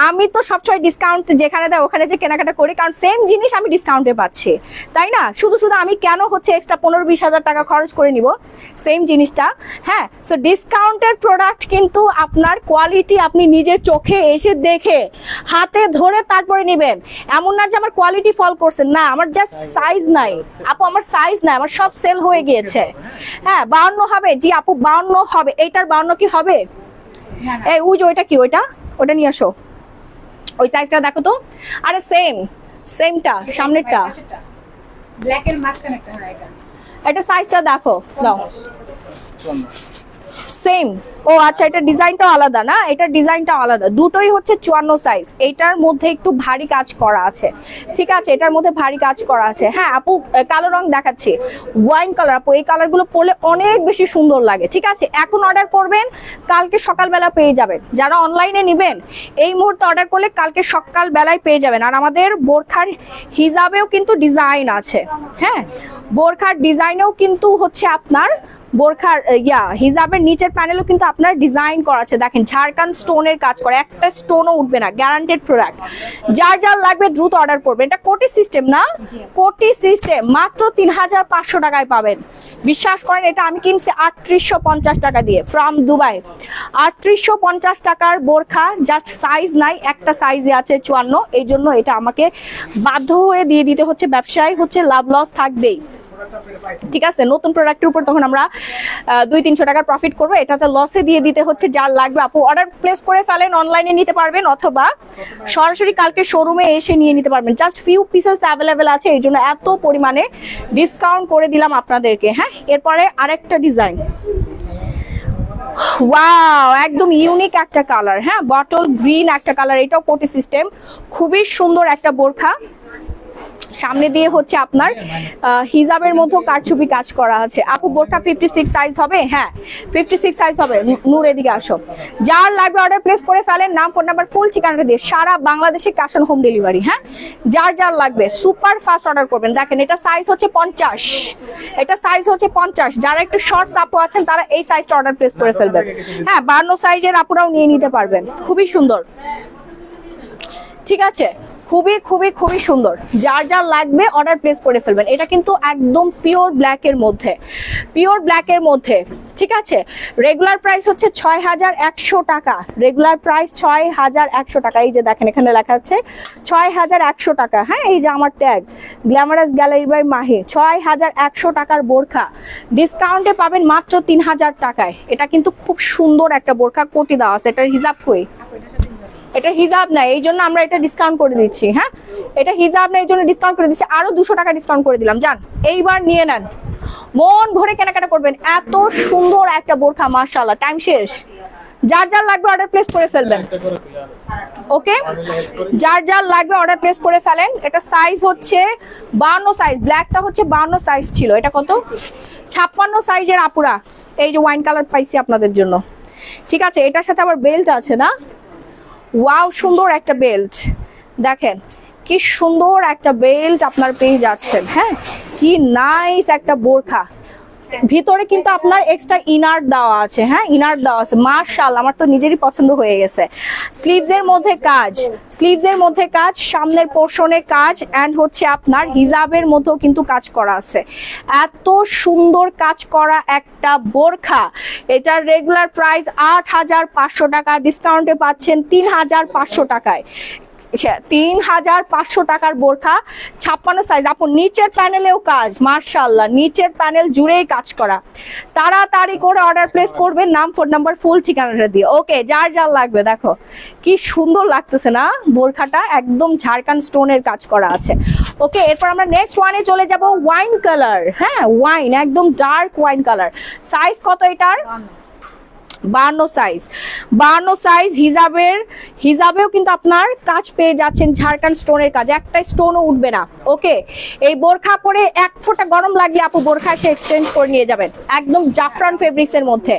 আমি তো সবসময় ডিসকাউন্ট যেখানে দেয় ওখানে যে কেনাকাটা করি, কারণ সেম জিনিস আমি ডিসকাউন্টে পাচ্ছি, তাই না? শুধু শুধু আমি কেন হচ্ছে এক্সট্রা 15-20 হাজার টাকা খরচ করে নিব সেম জিনিসটা। হ্যাঁ, সো ডিসকাউন্টের প্রোডাক্ট কিন্তু আপনার কোয়ালিটি আপনি নিজের চোখে এসে দেখে হাতে ধরে তারপরে নেবেন। এমন না যে আমার কোয়ালিটি ফল করছে, না আমার জাস্ট সাইজ নাই আপু, আমার সাইজ নাই, আমার সব সেল হয়ে গিয়েছে। হ্যাঁ, 52 হবে, জি আপু 52 হবে। এইটার 52 কি হবে? এই ওই যে ওইটা কি, ওটা নিয়ে আসো, ওই সাইজটা দেখো তো। আরে সেমটা সামনেরটা, ব্ল্যাক এর মাঝখানে একটা, হ্যাঁ এটা সাইজটা দেখো, দাও সেম। ও আচ্ছা, এটা ডিজাইনটা আলাদা না, এটা ডিজাইনটা আলাদা। দুটোই হচ্ছে 54 সাইজ। এইটার মধ্যে একটু ভারী কাজ করা আছে। ঠিক আছে, এটার মধ্যে ভারী কাজ করা আছে। হ্যাঁ আপু, কালো রং দেখাচ্ছি, ওয়াইন কালার। আপু এই কালারগুলো পরলে অনেক বেশি সুন্দর লাগে। ঠিক আছে, এখন অর্ডার করবেন, কালকে সকালবেলা পেয়ে যাবেন। যারা অনলাইনে নেবেন এই মুহূর্তে অর্ডার করলে কালকে সকালবেলায় পেয়ে যাবেন। আর আমাদের বোরখার হিজাবেও কিন্তু ডিজাইন আছে। হ্যাঁ, বোরখার ডিজাইনেও কিন্তু হচ্ছে আপনার বোরখার হিজাবের নিচের প্যানেলও কিন্তু আপনার ডিজাইন করা আছে। দেখেন ঝাড়খান্ড স্টোনের কাজ করে, একটা স্টোনও উঠবে না, গ্যারান্টেড প্রোডাক্ট। যার যার লাগবে দ্রুত অর্ডার করবেন। এটা কোটি সিস্টেম না, কোটি সিস্টেম, মাত্র 3,500 টাকায় পাবেন। বিশ্বাস করেন, এটা আমি কিনছি 3,850 টাকা দিয়ে ফ্রম দুবাই। 3,850 টাকার বোরখা, জাস্ট সাইজ নাই, একটা সাইজে আছে 54। এই জন্য এটা আমাকে বাধ্য হয়ে দিয়ে দিতে হচ্ছে। ব্যবসায় হচ্ছে লাভ লস থাকবেই। ঠিক আছে, নতুন প্রোডাক্টের উপর তখন আমরা 200-300 টাকার প্রফিট করবো, এটাতে লসে দিয়ে দিতে হচ্ছে। যার লাগবে আপু অর্ডার প্লেস করে ফেলেন, অনলাইনে নিতে পারবেন অথবা সরাসরি কালকে শোরুমে এসে নিয়ে নিতে পারবেন। জাস্ট ফিউ পিসেস অ্যাভেলেবেল আছে, এই জন্য এত পরিমাণে ডিসকাউন্ট করে দিলাম আপনাদেরকে। হ্যাঁ, এরপরে আরেকটা ডিজাইন, ওয়াও একদম ইউনিক একটা কালার। হ্যাঁ, বটল গ্রিন একটা কালার, এটাও কোটি সিস্টেম, খুবই সুন্দর একটা বোরখা। সামনে দিয়ে হচ্ছে আপনার হিজাবের মধ্যে কারচুপি কাজ করা আছে। আপু বোরকা 56 সাইজ হবে? হ্যাঁ 56 সাইজ হবে। নূর এদিকে আসো, যার লাগবে অর্ডার প্লেস করে ফেলেন, নাম ফোন নাম্বার ফুল ঠিকানাটা দিয়ে, সারা বাংলাদেশে ক্যাশ অন হোম ডেলিভারি। হ্যাঁ যার যার লাগবে সুপার ফাস্ট অর্ডার করবেন। দেখেন এটা সাইজ হচ্ছে 50, এটা সাইজ হচ্ছে 50। যারা একটু শর্ট আপু আছেন তারা এই সাইজটা অর্ডার প্লেস করে ফেলবেন। হ্যাঁ 52 সাইজের আপুরাও নিয়ে নিতে পারবেন, খুবই সুন্দর। ঠিক আছে, খুবই খুবই খুবই সুন্দর। যার যার লাগবে অর্ডার প্লেস করে ফেলবেন। এটা কিন্তু একদম পিওর ব্ল্যাকের মধ্যে, পিওর ব্ল্যাকের মধ্যে। ঠিক আছে, রেগুলার প্রাইস হচ্ছে 6100 টাকা, রেগুলার প্রাইস 6100 টাকা। এই যে দেখেন এখানে লেখা আছে 6100 টাকা। হ্যাঁ এই যে আমার tag glamorous gallery by Mahi, 6100 টাকার বোরখা ডিসকাউন্টে পাবেন মাত্র 3000 টাকায়। এটা কিন্তু খুব সুন্দর একটা বোরখা, কোটি দেওয়া আছে। এটার হিজাব কই? এটা হিজাব নাই, এই জন্য আমরা এটা ডিসকাউন্ট করে দিচ্ছি। হ্যাঁ এটা হিজাব নাই, এই জন্য ডিসকাউন্ট করে দিচ্ছি, আরো 200 টাকা ডিসকাউন্ট করে দিলাম। যান এইবার নিয়ে নেন, মন ভরে কেনাকাটা করবেন। এত সুন্দর একটা বোরখা, মাশাআল্লাহ। টাইম শেষ, যার যার লাগবে অর্ডার প্লেস করে ফেলবেন। ওকে, যার যার লাগবে অর্ডার প্লেস করে ফেলেন। এটা সাইজ হচ্ছে 52 সাইজ, ব্ল্যাকটা হচ্ছে 52 সাইজ ছিল। এটা কত? 56 সাইজের আপুরা, এই যে ওয়াইন কালার পাইছি আপনাদের জন্য। ঠিক আছে, এটার সাথে আবার বেল্ট আছে না? ওয়াও, সুন্দর একটা বেল্ট। দেখেন কি সুন্দর একটা বেল্ট আপনার পেয়ে যাচ্ছেন। হ্যাঁ কি নাইস একটা বোরখা, ভিতরে কিন্তু আপনার এক্সট্রা ইনার দেওয়া আছে। হ্যাঁ ইনার দেওয়া আছে, মাশাআল্লাহ আমার তো নিজেরই পছন্দ হয়ে গেছে। স্লিভসের মধ্যে কাজ, স্লিভসের মধ্যে কাজ, সামনের পোর্শনে কাজ, এন্ড হচ্ছে আপনার হিজাবের মধ্যেও কিন্তু কাজ করা আছে। এত সুন্দর কাজ করা একটা বোরখা, এটার রেগুলার প্রাইস 8500 টাকা, ডিসকাউন্টে পাচ্ছেন 3500 টাকায়। 3500 টাকার বোরখা, 56 সাইজ। আপু নিচের প্যানেলেও কাজ, মাশাআল্লাহ নিচের প্যানেল জুড়েই কাজ করা। তাড়াতাড়ি করে অর্ডার প্লেস করবেন, নাম ফোন নাম্বার ফুল ঠিকানাটা দিয়ে। ওকে, যার যার লাগবে। দেখো কি সুন্দর লাগতেছে না বোরখাটা, একদম ঝাড়খান্ড স্টোনের কাজ করা আছে। ওকে, এরপর আমরা নেক্সট ওয়ানে চলে যাব, ওয়াইন কালার। হ্যাঁ ওয়াইন, একদম ডার্ক ওয়াইন কালার। সাইজ কত এটার? 52 সাইজ, 52 সাইজ। হিজাবেও কিন্তু আপনার কাজ পেয়ে যাচ্ছেন, ঝাড়খান্ড স্টোনের কাজ, একটা স্টোনও উঠবে না। ওকে, এই বোরখা পরে এক ফোঁটা গরম লাগলে আপু বোরখা এসে এক্সচেঞ্জ করে নিয়ে যাবেন। একদম জাফরান ফেব্রিক্স এর মধ্যে,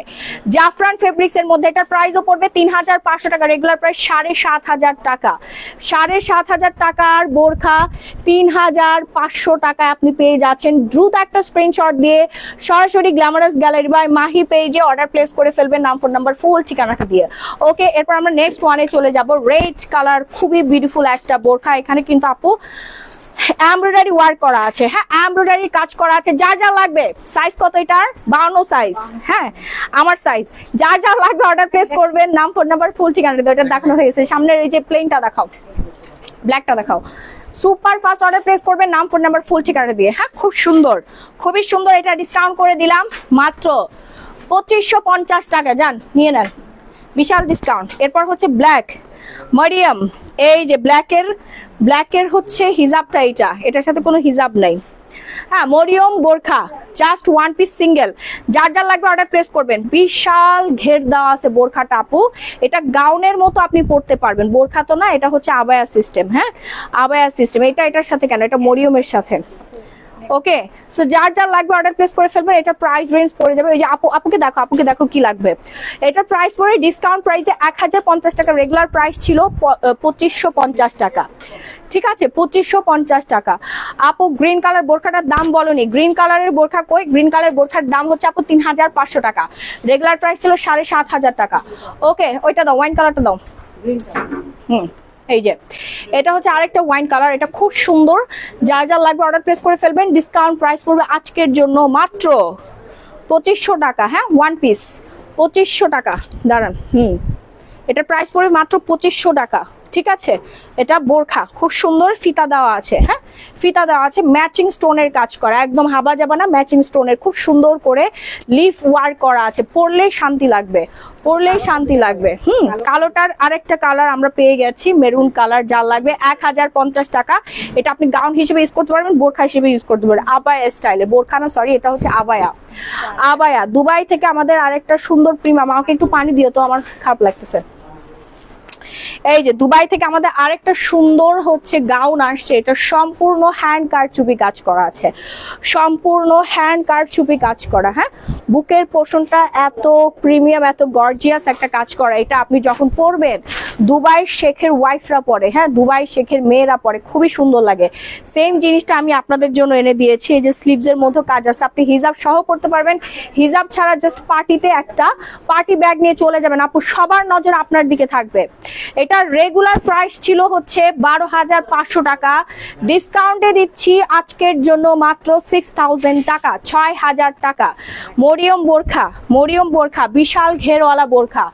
জাফরান ফেব্রিক্স এর মধ্যে। এটার প্রাইসও পড়বে 3500 টাকা, রেগুলার প্রাইস 7500 টাকা। 7500 টাকার বোরখা 3500 টাকায় আপনি পেয়ে যাচ্ছেন। দ্রুত একটা স্ক্রিনশট দিয়ে সরাসরি গ্ল্যামারাস গ্যালারি বাই মাহি পেজে অর্ডার প্লেস করে ফেলবেন, নাম ফোন নাম্বার ফুল ঠিকানাটা দিয়ে। ওকে, এরপর আমরা নেক্সট ওয়ানে চলে যাব, রেড কালার, খুবই বিউটিফুল একটা বোরখা। এখানে কিন্তু আপু এমব্রয়ডারি ওয়ার্ক করা আছে। হ্যাঁ এমব্রয়ডারি কাজ করা আছে। যার যা লাগবে, সাইজ কত এটার? 52 সাইজ। হ্যাঁ আমার সাইজ। যার যা লাগবে অর্ডার প্লেস করবেন, নাম ফোন নাম্বার ফুল ঠিকানাটা দিয়ে। এটা দেখানো হয়েছে, সামনের এই যে প্লেনটা দেখাও, ব্ল্যাকটা দেখাও। সুপার ফাস্ট অর্ডার প্লেস করবেন, নাম ফোন নাম্বার ফুল ঠিকানা দিয়ে। হ্যাঁ খুব সুন্দর, খুবই সুন্দর। এটা ডিসকাউন্ট করে দিলাম মাত্র 2550 টাকা। যান নিয়ে নেন, বিশাল ডিসকাউন্ট। এরপর হচ্ছে ব্ল্যাক মিডিয়াম, এই যে ব্ল্যাকের হচ্ছে হিজাবটা, এটার সাথে কোনো হিজাব নাই। হ্যাঁ মরিয়ম বোরখা, জাস্ট ওয়ান পিস সিঙ্গেল। যার যার লাগবে অর্ডার প্লেস করবেন। বিশাল ঘের দেওয়া আছে বোরখাটা আপু, এটা গাউনের মতো আপনি পরতে পারবেন। বোরখা তো না, এটা হচ্ছে আবায়া সিস্টেম। হ্যাঁ আবায়া সিস্টেম। এটার সাথে কেন, এটা মরিয়মের সাথে। ওকে, সো যার যার লাগবে অর্ডার প্লেস করে ফেলবেন। এটা প্রাইস রেঞ্জ পড়ে যাবে, এই যে আপুকে দেখো কি লাগবে। এটা প্রাইস পড়ে ডিসকাউন্ট প্রাইসে 1050 টাকা, রেগুলার প্রাইস ছিল 2550 টাকা। ঠিক আছে 2550 টাকা। আপু গ্রিন কালার বোরখাটার দাম বলনি, গ্রিন কালারের বোরখা কই? গ্রিন কালার বোরখার দাম হচ্ছে আপু 3500 টাকা, রেগুলার প্রাইস ছিল 7500 টাকা। ওকে, ওইটা দাও, ওয়াইন কালারটা দাও। এই যে এটা হচ্ছে আরেকটা ওয়াইন কালার, এটা খুব সুন্দর। যার যার লাগবে অর্ডার প্লেস করে ফেলবেন। ডিসকাউন্ট প্রাইস পড়বে আজকের জন্য মাত্র 2500 টাকা। হ্যাঁ ওয়ান পিস 2500 টাকা। দাঁড়ান, এটা প্রাইস পড়বে মাত্র 2500 টাকা। ঠিক আছে, এটা বোরখা, খুব সুন্দর ফিতা দেওয়া আছে। হ্যাঁ ফিতা দেওয়া আছে, ম্যাচিং স্টোনের কাজ করা, একদম হাবা যাবা না, ম্যাচিং স্টোনের খুব সুন্দর করে লিফ ওয়ার্ক করা আছে। পরলেই শান্তি লাগবে, পরলেই শান্তি লাগবে। কালোটার আরেকটা কালার আমরা পেয়ে গেছি, মেরুন কালার। যার লাগবে 1050 টাকা। এটা আপনি গাউন হিসেবে ইউজ করতে পারবেন, বোরখা হিসেবে ইউজ করতে পারবেন। আবায়া স্টাইলে, বোরখা না সরি, এটা হচ্ছে আবায়া। আবায়া দুবাই থেকে আমাদের আরেকটা সুন্দর প্রিমিয়াম। আমাকে একটু পানি দিও তো, আমার খারাপ লাগতেছে। এই যে দুবাই থেকে আমাদের আরেকটা সুন্দর হচ্ছে গাউন আসছে, এটা সম্পূর্ণ হ্যান্ড কারচুপি কাজ করা আছে, সম্পূর্ণ হ্যান্ড কারচুপি কাজ করা। হ্যাঁ, বুকের পোর্শনটা এত প্রিমিয়াম, এত গর্জিয়াস একটা কাজ করা। এটা আপনি যখন পরবেন, দুবাই শেখের ওয়াইফরা পরে, হ্যাঁ দুবাই শেখের মেয়েরা পরে, খুবই সুন্দর লাগে। সেম জিনিসটা আমি আপনাদের জন্য এনে দিয়েছি। এই যে স্লিভসের মধ্যে কাজ আছে, আপনি হিজাব সহ পড়তে পারবেন, হিজাব ছাড়া জাস্ট পার্টিতে একটা পার্টি ব্যাগ নিয়ে চলে যাবেন আপু, সবার নজর আপনার দিকে থাকবে। এটা রেগুলার প্রাইস ছিল হচ্ছে 12,500 টাকা, ডিসকাউন্টে দিচ্ছি আজকের জন্য মাত্র 6,000 টাকা, 6,000 টাকা। মরিয়ম বোরখা, মরিয়ম বোরখা, বিশাল ঘেরওয়ালা বোরখা,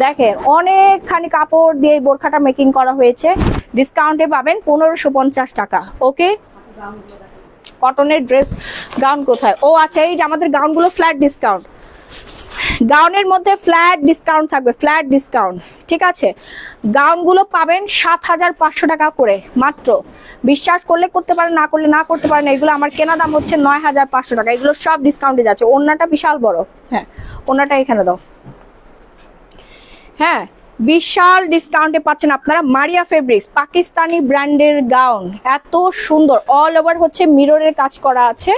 দেখেন অনেকখানি কাপড় দিয়ে এই বোরখাটা মেকিং করা হয়েছে, ডিসকাউন্টে পাবেন 1550 টাকা। ওকে, কটনের ড্রেস গাউন কোথায়? ও আচ্ছা, এই যে আমাদের গাউনগুলো ফ্ল্যাট ডিসকাউন্ট, গাউনের মধ্যে ফ্ল্যাট ডিসকাউন্ট থাকবে, ফ্ল্যাট ডিসকাউন্ট, ঠিক আছে। গাউনগুলো পাবেন 7,500 টাকা করে মাত্র। বিশ্বাস করলে করতে পারেন, না করলে না করতে পারেন। এগুলো আমার কেনা দাম হচ্ছে 9,500 টাকা, এগুলো সব ডিসকাউন্টে যাচ্ছে। ওড়নাটা বিশাল বড়, হ্যাঁ ওড়নাটা এখানে দাও, হ্যাঁ বিশাল ডিসকাউন্টে পাচ্ছেন আপনারা। মারিয়া ফেব্রিক্স পাকিস্তানি ব্র্যান্ডের গাউন, এত সুন্দর, অল ওভার হচ্ছে মিররের কাজ করা আছে।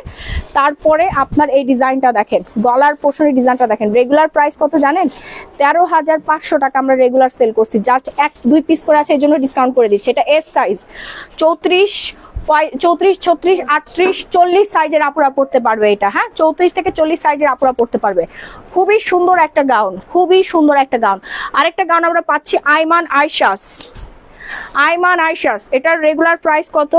তারপরে আপনার এই ডিজাইনটা দেখেন, গলার পোর্শনের ডিজাইনটা দেখেন। রেগুলার প্রাইস কত জানেন? 13,500 টাকা আমরা রেগুলার সেল করছি, জাস্ট 1-2 পিস করে আছে এই জন্য ডিসকাউন্ট করে দিচ্ছি। এটা এস সাইজ, 34, 36, 38, 40 সাইজের আপুরা পড়তে পারবে এটা। হ্যাঁ 34 থেকে 40 সাইজের আপুরা পড়তে পারবে। খুবই সুন্দর একটা গাউন, খুবই সুন্দর একটা গাউন। আরেকটা গাউন আমরা পাচ্ছি আইমান আইশাস, আইমান আইশাস। এটার রেগুলার প্রাইস কত?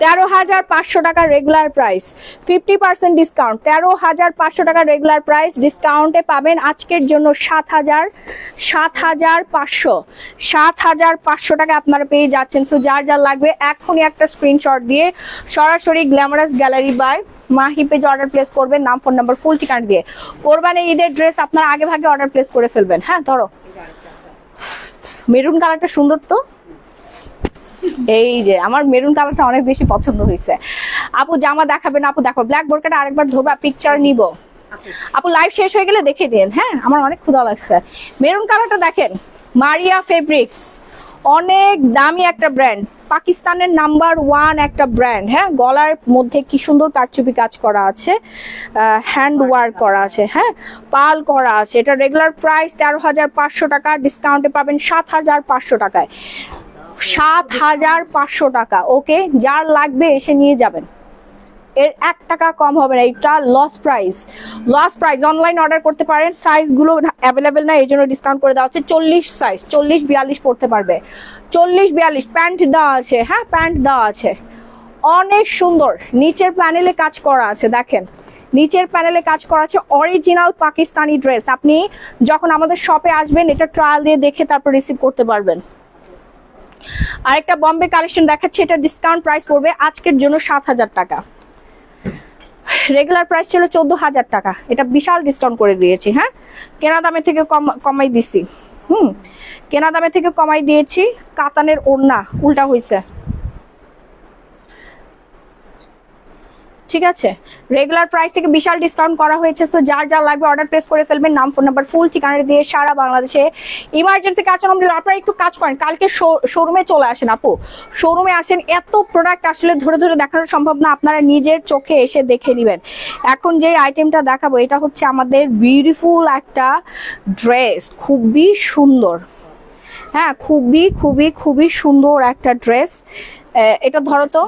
13,500 টাকা রেগুলার প্রাইস, 50% ডিসকাউন্ট। 13,500 টাকা রেগুলার প্রাইস, ডিসকাউন্টে পাবেন আজকের জন্য 7,500 টাকা আপনারা পেয়ে যাচ্ছেন। সো যার যার লাগবে এখনই একটা স্ক্রিনশট দিয়ে সরাসরি গ্ল্যামারাস গ্যালারি বাই মাহি পেজে অর্ডার প্লেস করবেন, নাম ফোন নাম্বার ফুল ঠিকানা দিয়ে। কোরবানি ঈদের ড্রেস আপনারা আগে ভাগে অর্ডার প্লেস করে ফেলবেন। হ্যাঁ ধরো, মেরুন কালারটা সুন্দর তো, এই যে আমার মেরুন কালারটা অনেক বেশি পছন্দ হয়েছে। আপু জামা দেখাবেন? আপু দেখো, ব্ল্যাক বোরকাটা আরেকবার ধরবা, পিকচার নিব আপু, লাইভ শেষ হয়ে গেলে দেখে দিন। হ্যাঁ আমার অনেক ক্ষুধা লাগছে। মেরুন কালারটা দেখেন, মারিয়া ফেব্রিক্স, অনেক দামি একটা ব্র্যান্ড, পাকিস্তানের নাম্বার 1 একটা ব্র্যান্ড। হ্যাঁ গলার মধ্যে কি সুন্দর কারচুপি কাজ করা আছে, হ্যান্ড ওয়ার্ক করা আছে, হ্যাঁ পাল করা আছে। এটা রেগুলার প্রাইস 13,500 টাকা, ডিসকাউন্টে পাবেন 7,500 টাকায়, 7,500 টাকা। ওকে, যার লাগবে এসে নিয়ে যাবেন, এর 1 টাকা কম হবে না। এটা loss price, loss price. Online order করতে পারেন, সাইজগুলো অ্যাভেলেবেল না এই জন্য ডিসকাউন্ট করে দেওয়া হচ্ছে। 40 সাইজ, 40-42 পড়তে পারবে, 40-42। প্যান্ট দেওয়া আছে, হ্যাঁ প্যান্ট দেওয়া আছে, অনেক সুন্দর। নিচের প্যানেলে কাজ করা আছে, দেখেন নিচের প্যানেলে কাজ করা আছে, অরিজিনাল পাকিস্তানি ড্রেস। আপনি যখন আমাদের শপে আসবেন এটা ট্রায়াল দিয়ে দেখে তারপর রিসিভ করতে পারবেন। আরেকটা বম্বে কালেকশন দেখাচ্ছি, এটা ডিসকাউন্ট প্রাইস পড়বে আজকের জন্য 7,000 টাকা। রেগুলার প্রাইস ছিল 14,000 টাকা, এটা বিশাল ডিসকাউন্ট করে দিয়েছি। হ্যাঁ কেনা দামের থেকে কমাই দিছি, কেনা দামের থেকে কমাই দিয়েছি। কাতানের ওড়না উল্টা হয়েছে, ঠিক আছে। রেগুলার প্রাইস থেকে বিশাল ডিসকাউন্ট করা হয়েছে। তো যার যা লাগবে অর্ডার প্লেস করে ফেলবেন, নাম ফোন নাম্বার ফুল ঠিকানা দিয়ে সারা বাংলাদেশে ইমার্জেন্সি কাজ দিলে আপনারা একটু কাজ করেন, কালকে শোরুমে চলে আসেন আপু, শোরুমে আসেন। এত প্রোডাক্ট আসলে ধরে ধরে দেখানো সম্ভব না, আপনারা নিজের চোখে এসে দেখে নেবেন। এখন যে আইটেমটা দেখাবো এটা হচ্ছে আমাদের বিউটিফুল একটা ড্রেস, খুবই সুন্দর। হ্যাঁ খুবই খুবই খুবই সুন্দর একটা ড্রেস। এটা ধরো তো,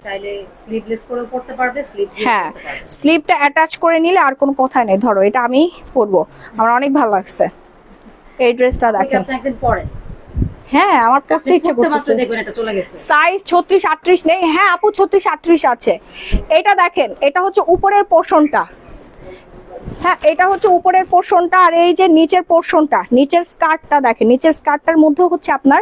চাইলে স্লিভলেস করেও পড়তে পারবে, হ্যাঁ স্লিভটা অ্যাটাচ করে নিলে আর কোনো কথা নেই। ধরো এটা আমি পরবো, আমার অনেক ভালো লাগছে এই ড্রেসটা, দেখেন আপনি একদিন পরেন। হ্যাঁ আমার পড়তে ইচ্ছে করতেছে। দেখবেন এটা চলে গেছে, সাইজ 36-38 নেই। হ্যাঁ আপু 36-38 আছে। এটা দেখেন, এটা হচ্ছে উপরের পোর্শনটা, হ্যাঁ এটা হচ্ছে উপরের পোর্শনটা। আর এই যে নিচের পোর্শনটা, নিচের স্কার্টটা দেখেন, নিচের স্কার্টটার মধ্যে হচ্ছে আপনার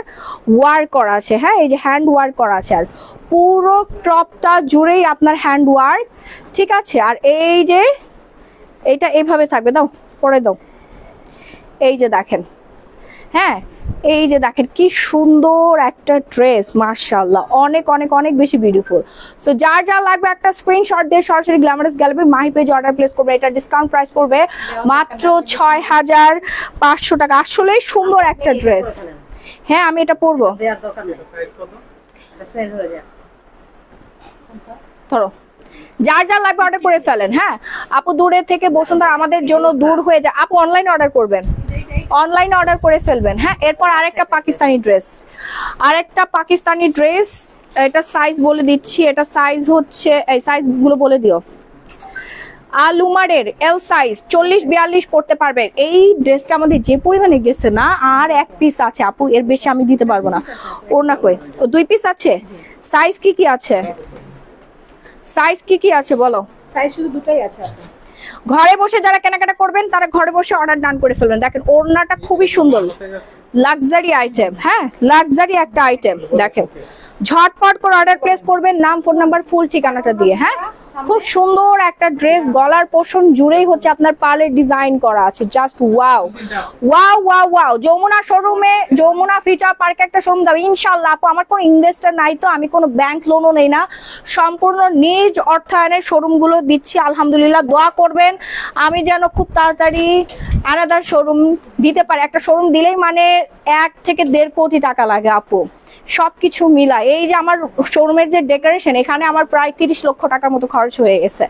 ওয়ার্ক করা আছে। হ্যাঁ এই যে হ্যান্ড ওয়ার্ক করা আছে, আর পুরো টপটা জুড়েই আপনার হ্যান্ড ওয়ার্ক, ঠিক আছে। আর এই যে এটা এইভাবে থাকবে, দাও পরে দাও, এই যে দেখেন, হ্যাঁ এই যে দেখেন কি সুন্দর একটা ড্রেস, মাশাআল্লাহ, অনেক অনেক অনেক বেশি বিউটিফুল। সো যার যা লাগবে একটা স্ক্রিনশট দিয়ে সরাসরি glamorous gallery Mahi page order place করবে। এটা ডিসকাউন্ট প্রাইস পড়বে মাত্র 6500 টাকা। আসলেই সুন্দর একটা ড্রেস। হ্যাঁ আমি এটা পরবো, দেওয়ার দরকার নেই, এটা সেল হয়ে যায়। ধরো যার যা লাগবে অর্ডার করে ফেলেন। হ্যাঁ আপু দূরে থেকে বসুন্ধরা আমাদের জন্য দূর হয়ে যায়, আপু অনলাইনে অর্ডার করবেন, অনলাইনে অর্ডার করে ফেলবেন। হ্যাঁ এরপর আরেকটা পাকিস্তানি ড্রেস, আরেকটা পাকিস্তানি ড্রেস, এটা সাইজ বলে দিচ্ছি, এটা সাইজ হচ্ছে, এই সাইজ গুলো বলে দিও। আলুমারের এল সাইজ 40-42 পড়তে পারবে। এই ড্রেসটা আমাদের যে পরিমাণে গেছে না, আর এক পিস আছে আপু, এর বেশি আমি দিতে পারবো না। ওর না কই, ও 2 পিস আছে। সাইজ কি কি আছে, সাইজ কি কি আছে বলো? সাইজ শুধু দুটাই আছে আপু। ঘরে বসে যারা কেনাকাটা করবেন তারা ঘরে বসে অর্ডার ডান করে ফেলবেন। দেখেন ওড়নাটা খুবই সুন্দর, লাক্সারি আইটেম। হ্যাঁ লাক্সারি একটা আইটেম। দেখেন ঝটপট করে অর্ডার প্লেস করবেন, নাম ফোন নাম্বার ফুল ঠিকানাটা দিয়ে। হ্যাঁ খুব সুন্দর একটা ড্রেস, গলার পোর্শন জুড়েই হচ্ছে আপনার পার্লের ডিজাইন করা আছে। Just wow wow wow wow. Jamuna শোরুমে, যমুনা ফিউচার পার্কে একটা শোরুম দাও ইনশাল্লাহ। আপু আমার কোনো ইনভেস্টার নাই তো, আমি কোনো ব্যাংক লোনও নেই না, সম্পূর্ণ নিজ অর্থায়নের শোরুমগুলো দিচ্ছি আলহামদুলিল্লাহ। দোয়া করবেন আমি যেন খুব তাড়াতাড়ি আলাদা শোরুম দিতে পারি। একটা শোরুম দিলেই মানে 1 থেকে 1.5 কোটি টাকা লাগে আপু, সবকিছু মিলা। এই যে আমার শোরুমের যে ডেকোরেশন, এখানে আমার প্রায় 30 লক্ষ টাকার মতো খরচ হয়ে গেছে।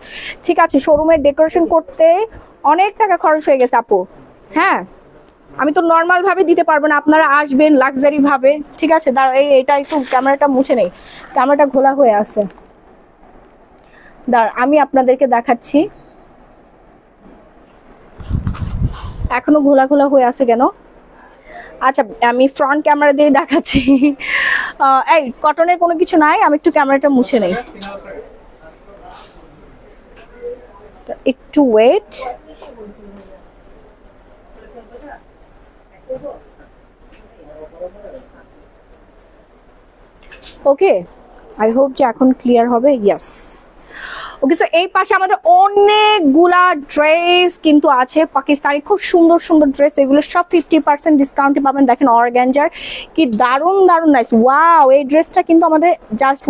ঠিক আছে, শোরুমের ডেকোরেশন করতে অনেক টাকা খরচ হয়ে গেছে আপু। হ্যাঁ আমি তো নর্মাল ভাবে দিতে পারবো না, আপনারা আসবেন লাক্সারি ভাবে। ঠিক আছে দাঁড়াও, এটা একটু ক্যামেরাটা মুছে নেই, ক্যামেরাটা ঘোলা হয়ে আছে। দাঁড়া আমি আপনাদেরকে দেখাচ্ছি, এখনো ঘোলা ঘোলা হয়ে আছে কেন? আচ্ছা আমি ফ্রন্ট ক্যামেরা দিয়ে দেখাচ্ছি। এই কটনের কোনো কিছু নাই, আমি একটু ক্যামেরাটা মুছে নেই, একটু ওয়েট। ওকে আই হোপ যে এখন ক্লিয়ার হবে। Yes okay. সো এই পাশে আমাদের অনেকগুলা ড্রেস কিন্তু আছে পাকিস্তানি, খুব সুন্দর সুন্দর ড্রেস। এগুলো সব 50% ডিসকাউন্টে পাবেন। দেখেন অর্গানজার কি দারুণ দারুণ নাইস। ওয়াও এই ড্রেসটা কিন্তু আমাদের জাস্ট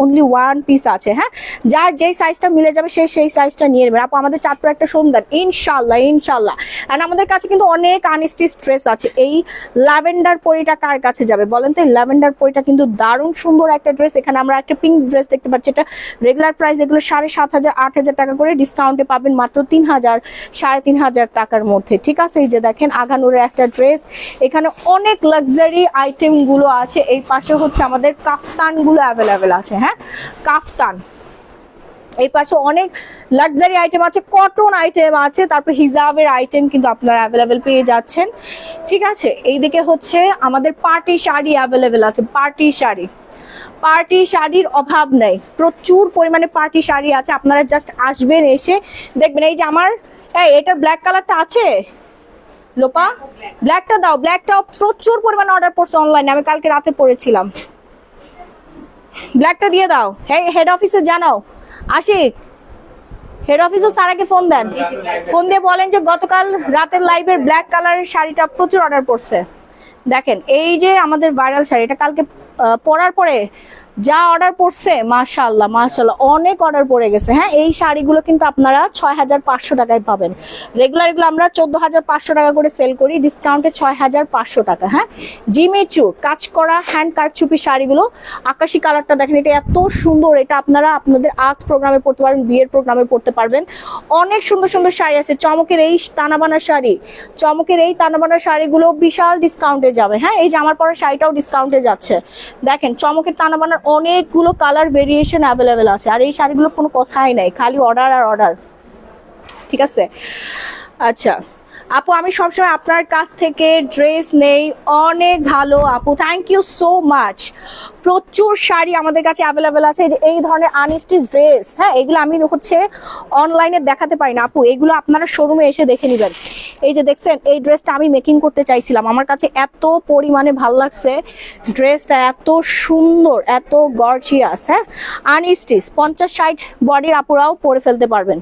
অনলি 1 পিস আছে। হ্যাঁ যার যেই সাইজটা মিলে যাবে সেই সাইজটা নিয়ে নেবেন। আপু আমাদের চাঁদপুর একটা সুন্দর ইনশাল্লাহ ইনশাল্লাহ। অ্যান্ড আমাদের কাছে কিন্তু অনেক আনস্টিচ ড্রেস আছে। এই ল্যাভেন্ডার পরিটা কার কাছে যাবে বলেন তো? এই ল্যাভেন্ডার পরিটা কিন্তু দারুণ সুন্দর একটা ড্রেস। এখানে আমরা একটা পিঙ্ক ড্রেস দেখতে পাচ্ছি, এটা রেগুলার প্রাইস এগুলো 7,500-8,000 টাকা করে, ডিসকাউন্টে পাবেন মাত্র 3,000-3,500 টাকার মধ্যে। ঠিক আছে এই যে দেখেন আঘানুরের একটা ড্রেস, এখানে অনেক লাক্সারি আইটেম গুলো আছে। এই পাশে হচ্ছে আমাদের কাফতান গুলো অ্যাভেলেবেল আছে। হ্যাঁ কাফতান, এই পাশে অনেক লাক্সারি আইটেম আছে, কটন আইটেম আছে, তারপর হিজাবের আইটেম কিন্তু আপনারা অ্যাভেলেবেল পেয়ে যাচ্ছেন। ঠিক আছে এইদিকে হচ্ছে আমাদের পার্টি শাড়ি অ্যাভেলেবেল আছে। পার্টি শাড়ি, পার্টি শাড়ির অভাব নেই, প্রচুর পরিমাণে পার্টি শাড়ি আছে। আপনারা জাস্ট আসবেন, এসে দেখবেন। এই যে আমার এটার ব্ল্যাক কালারটা আছে লোপা, ব্ল্যাকটা দাও। ব্ল্যাকটা প্রচুর পরিমাণে অর্ডার পড়ছে অনলাইনে, আমি কালকে রাতে পড়েছিলাম। ব্ল্যাকটা দিয়ে দাও। হ্যাঁ হেড অফিসে জানাও, আশিক হেড অফিসে স্যারকে ফোন দেন, ফোন দিয়ে বলেন যে গতকাল রাতের লাইভের ব্ল্যাক কালারের শাড়িটা প্রচুর অর্ডার পড়ছে। দেখেন এই যে আমাদের ভাইরাল শাড়ি, এটা কালকে পরার পরে যা অর্ডার পড়ছে মাশাআল্লাহ মাশাআল্লাহ অনেক অর্ডার পড়ে গেছে। হ্যাঁ এই শাড়িগুলো কিন্তু আপনারা 6,500 টাকায় পাবেন। রেগুলার এগুলো আমরা 14,500 টাকা করে সেল করি, ডিসকাউন্টে 6,500 টাকা। হ্যাঁ জিমিচু কাজ করা হ্যান্ড কারচুপি শাড়িগুলো, আকাশি কালারটা দেখেন, এটা এত সুন্দর। এটা আপনারা আপনাদের আজ প্রোগ্রামে পড়তে পারবেন, বিয়ের প্রোগ্রামে পড়তে পারবেন। অনেক সুন্দর সুন্দর শাড়ি আছে। চমকের এই তানাবানা শাড়ি, চমকের এই তানাবানা শাড়িগুলো বিশাল ডিসকাউন্টে যাবে। হ্যাঁ এই যে আমার পরা শাড়িটাও ডিসকাউন্টে যাচ্ছে। দেখেন চমকের তানাবানার অনেকগুলো কালার ভেরিয়েশন অ্যাভেলেবেল আছে। আর এই শাড়িগুলো কোনো কথাই নাই, খালি অর্ডার আর অর্ডার। ঠিক আছে আচ্ছা আপু আমি সবসময় আপনার কাছ থেকে ড্রেস নেই, অনেক ভালো আপু, থ্যাংক ইউ সো মাচ। প্রচুর শাড়ি আমাদের কাছে অ্যাভেলেবেল আছে। যে এই ধরনের আনস্টিচ ড্রেস, হ্যাঁ এগুলো আমি হচ্ছে অনলাইনে দেখাতে পারি না আপু, এগুলো আপনারা শোরুমে এসে দেখে নেবেন। এই যে দেখছেন এই ড্রেসটা আমি মেকিং করতে চাইছিলাম, আমার কাছে এত পরিমাণে ভালো লাগছে ড্রেসটা, এত সুন্দর এত গর্জিয়াস। হ্যাঁ আনস্টিচ 50-60 বডির আপুরাও পরে ফেলতে পারবেন।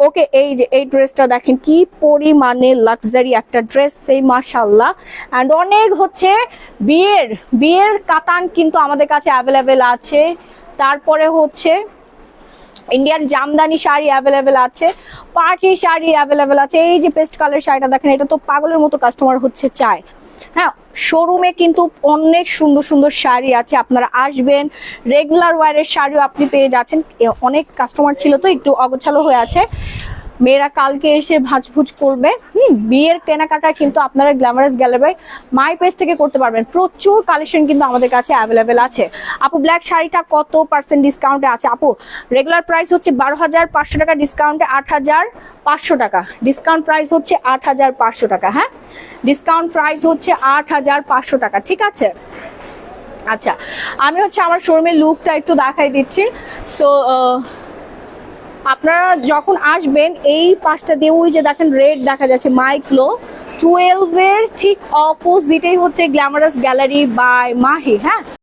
ওকে, এই যে এই ড্রেসটা দেখেন কি পরিমাণে লাক্সারি একটা ড্রেস, সেই মাশাআল্লাহ। অ্যান্ড অনেক হচ্ছে বিয়ের কাতান কিন্তু আমাদের কাছে অ্যাভেলেবেল আছে। তারপরে হচ্ছে ইন্ডিয়ান জামদানি শাড়ি অ্যাভেলেবেল আছে, পার্টি শাড়ি অ্যাভেলেবেল আছে। এই যে পেস্ট কালার শাড়িটা দেখেন, এটা তো পাগলের মতো কাস্টমার হচ্ছে চায়। হ্যাঁ, শোরুমে কিন্তু অনেক সুন্দর সুন্দর শাড়ি আছে, আপনারা আসবেন। রেগুলার ওয়ারের শাড়িও আপনি পেয়ে যাচ্ছেন। অনেক কাস্টমার ছিল তো একটু অগোছালো হয়ে আছে, মেয়েরা কালকে এসে ভাজভুজ করবে। বিয়ের কেনাকাটা কিন্তু আপনারা গ্ল্যামারাস গ্যালারি মাই পেজ থেকে করতে পারবেন। প্রচুর কালেকশন কিন্তু আমাদের কাছে অ্যাভেলেবেল আছে। আপু ব্ল্যাক শাড়িটা কত পার্সেন্ট ডিসকাউন্টে আছে? আপু রেগুলার প্রাইস হচ্ছে 12,500 টাকা, ডিসকাউন্টে 8,500 টাকা। ডিসকাউন্ট প্রাইস হচ্ছে 8,500 টাকা। হ্যাঁ, ডিসকাউন্ট প্রাইস হচ্ছে 8,500 টাকা, ঠিক আছে। আচ্ছা, আমি হচ্ছে আমার শোরুমের লুকটা একটু দেখাই দিচ্ছি। সো আপনারা যখন আসবেন এই পাশটা দিয়ে ওই যে দেখেন রেড দেখা যাচ্ছে মাইক্লো 12 এর ঠিক অপোজিটেই হচ্ছে গ্ল্যামারাস গ্যালারি বাই মাহি। হ্যাঁ,